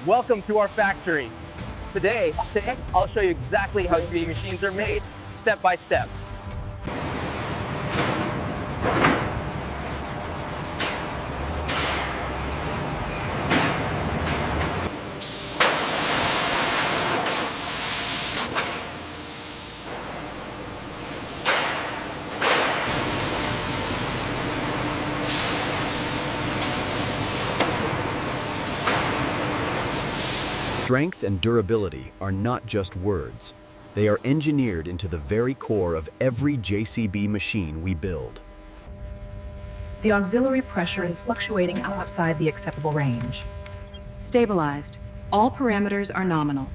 Welcome to our factory. Today, I'll show you exactly how JCB machines are made, step by step. Strength and durability are not just words. They are engineered into the very core of every JCB machine we build. The auxiliary pressure is fluctuating outside the acceptable range. Stabilized. All parameters are nominal.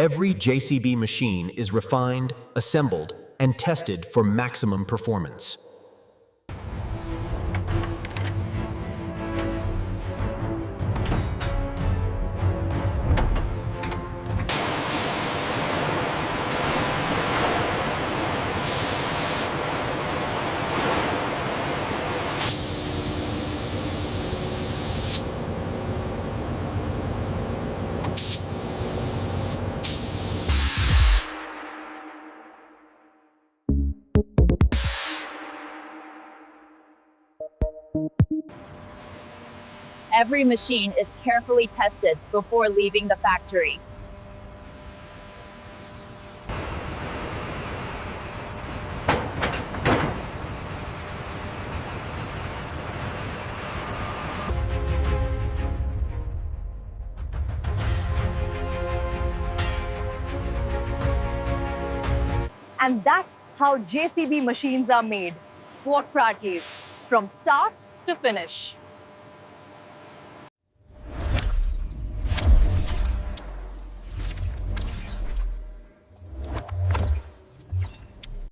Every JCB machine is refined, assembled, and tested for maximum performance. Every machine is carefully tested before leaving the factory. And that's how JCB machines are made, work proudly, from start to finish.